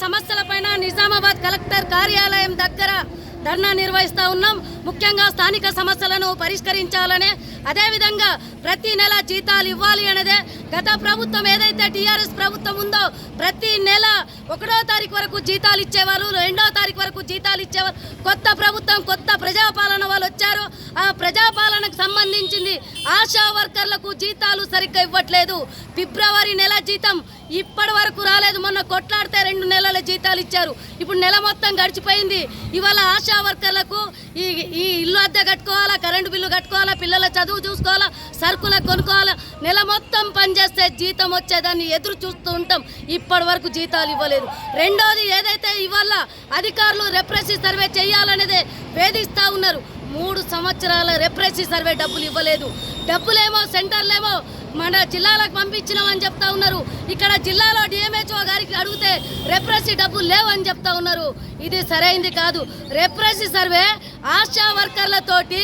సమస్యలపైన నిజామాబాద్ కలెక్టర్ కార్యాలయం దగ్గర ధర్నా నిర్వహిస్తూ ఉన్నాం. ముఖ్యంగా స్థానిక సమస్యలను పరిష్కరించాలనే, అదేవిధంగా ప్రతి నెల జీతాలు ఇవ్వాలి అనేదే. గత ప్రభుత్వం ఏదైతే టీఆర్ఎస్ ప్రభుత్వం ఉందో ప్రతి నెల 1వ తారీఖు వరకు జీతాలు ఇచ్చేవారు, 2వ తారీఖు వరకు జీతాలు ఇచ్చేవారు. కొత్త ప్రభుత్వం, కొత్త ప్రజాపాలన వాళ్ళు వచ్చారు. ఆ ప్రజాపాలనకు సంబంధించింది ఆశా వర్కర్లకు జీతాలు సరిగ్గా ఇవ్వట్లేదు. ఫిబ్రవరి నెల జీతం ఇప్పటి వరకు రాలేదు. మొన్న కొట్లాడితే 2 నెలల జీతాలు ఇచ్చారు. ఇప్పుడు నెల మొత్తం గడిచిపోయింది. ఇవాళ ఆశా వర్కర్లకు ఈ ఇల్లు అద్దె కట్టుకోవాలా, కరెంటు బిల్లు కట్టుకోవాలా, పిల్లల చదువు చూసుకోవాలా, సరుకులకు కొనుక్కోవాలా. నెల మొత్తం పనిచేస్తే జీతం వచ్చేదాన్ని ఎదురు చూస్తూ ఉంటాం. ఇప్పటి వరకు జీతాలు ఇవ్వలేదు. రెండోది, ఏదైతే ఇవాళ అధికారులు రెప్రెసివ్ సర్వే చేయాలనేదే వేధిస్తూ ఉన్నారు. 3 సంవత్సరాల రెప్రెసివ్ సర్వే డబ్బులు ఇవ్వలేదు. డబ్బులేమో సెంటర్లేమో మన జిల్లాలకు పంపించినామని చెప్తా ఉన్నారు. ఇక్కడ జిల్లాలో డిఎంహెచ్ఓ గారికి అడిగితే రెప్రెసివ్ డబ్బులు లేవని చెప్తా ఉన్నారు. ఇది సరైంది కాదు. రెప్రెసివ్ సర్వే ఆశా వర్కర్లతోటి,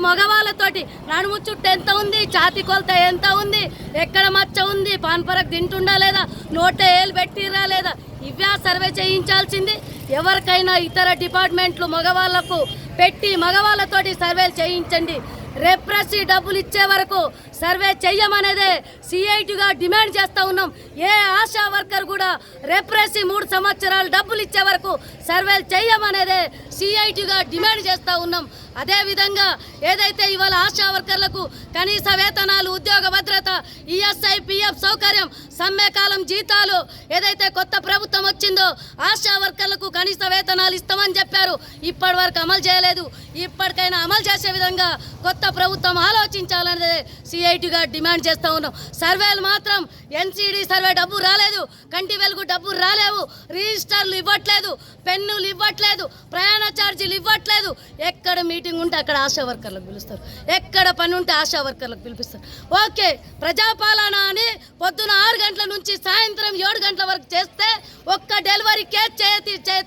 మగవాళ్ళతోటి నడుము చుట్టూ ఎంత ఉంది, ఛాతి కొలత ఎంత ఉంది, ఎక్కడ మచ్చ ఉంది, పాన్పరకు తింటుండా లేదా, నోట ఏలు పెట్టిరా లేదా, ఇవే సర్వే చేయించాల్సింది. ఎవరికైనా ఇతర డిపార్ట్మెంట్లు మగవాళ్లకు పెట్టి మగవాళ్ళతోటి సర్వేలు చేయించండి. రెప్రెసివ్ డబ్బులు ఇచ్చే వరకు సర్వే చెయ్యమనేదే సిఐటిగా డిమాండ్ చేస్తూ ఉన్నాం. ఏ ఆశా వర్కర్ కూడా రెప్రెసివ్ 3 సంవత్సరాలు డబ్బులు ఇచ్చే వరకు సర్వేలు చెయ్యమనేదే సిఐటిగా డిమాండ్ చేస్తూ ఉన్నాం. అదేవిధంగా ఏదైతే ఇవాళ ఆశా వర్కర్లకు కనీస వేతనాలు, ఉద్యోగ భద్రత, ఈఎస్ఐ, పిఎఫ్ సౌకర్యం, సమ్మెకాలం జీతాలు ఏదైతే కొత్త ప్రభుత్వం వచ్చిందో ఆశా వర్కర్లకు కనీస వేతనాలు ఇస్తామని చెప్పారు. ఇప్పటి వరకు అమలు చేయలేదు. ఇప్పటికైనా అమలు చేసే విధంగా కొత్త ప్రభుత్వం ఆలోచించాలనేది సిఐటిగా డిమాండ్ చేస్తూ ఉన్నాం. సర్వేలు మాత్రం ఎన్సిడి సర్వే డబ్బు రాలేదు, కంటి వెలుగు డబ్బు రాలేవు, రిజిస్టర్లు ఇవ్వట్లేదు, పెన్నులు ఇవ్వట్లేదు, ప్రయాణ ఛార్జీలు ఇవ్వట్లేదు. ఎక్కడ మీటింగ్ ఉంటే అక్కడ ఆశా వర్కర్లకు పిలుస్తారు, ఎక్కడ పని ఉంటే ఆశా వర్కర్లకు పిలిపిస్తారు. ఓకే, ప్రజాపాలన అని పొద్దున 6 గంటల నుంచి సాయంత్రం 7 గంటల వరకు చేస్తే, ఒక్క డెలివరీ కేసు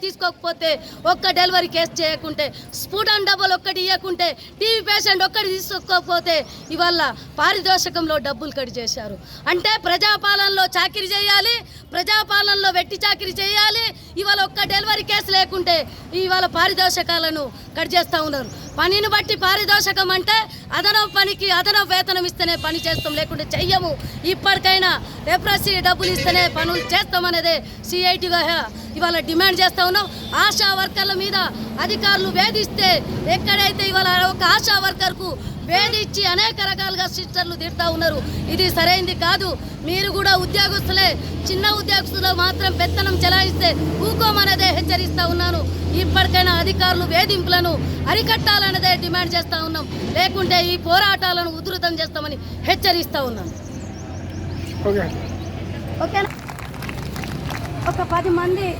తీసుకోకపోతే, ఒక్క డెలివరీ కేసు చేయకుంటే, స్ఫూటన్ డబ్బులు ఒక్కటి ఇవ్వకుంటే, టీవీ పేషెంట్ ఒక్కటి తీసుకోకపోతే ఇవాళ పారితోషికంలో డబ్బులు కట్ చేశారు. అంటే ప్రజాపాలనలో చాకిరీ చేయాలి, ప్రజాపాలనలో వెట్టి చాకిరీ చేయాలి. ఇవాళ ఒక్క డెలివరీ కేసు లేకుంటే ఇవాళ పారితోషికాలను కట్ చేస్తూ ఉన్నారు. పనిని బట్టి పారితోషికం అంటే అదనపు పనికి అదనపు వేతనం ఇస్తేనే పని చేస్తాం, లేకుంటే చెయ్యము. ఇప్పటికైనా రెప్రెసివ్ డబ్బులు ఇస్తేనే పనులు చేస్తామనేదే సిఐటిగా ఇవాళ డిమాండ్ చేస్తూ ఉన్నాం. ఆశా వర్కర్ల మీద అధికారులు వేధిస్తే, ఎక్కడైతే ఇవాళ ఒక ఆశా వర్కర్కు వేధించి అనేక రకాలుగా సిస్టర్లు తిడతా ఉన్నారు. ఇది సరైంది కాదు. మీరు కూడా ఉద్యోగస్తులే, చిన్న ఉద్యోగస్తులు మాత్రం పెత్తనం చెలాయిస్తే ఊకోమనేదే హెచ్చరిస్తూ ఉన్నాను. ఇప్పటికైనా అధికారులు వేధింపులను అరికట్టాలనేదే డిమాండ్ చేస్తూ ఉన్నాం, లేకుంటే ఈ పోరాటాలను ఉధృతం చేస్తామని హెచ్చరిస్తూ ఉన్నాను. ఓకేనా? ఒక 10 మంది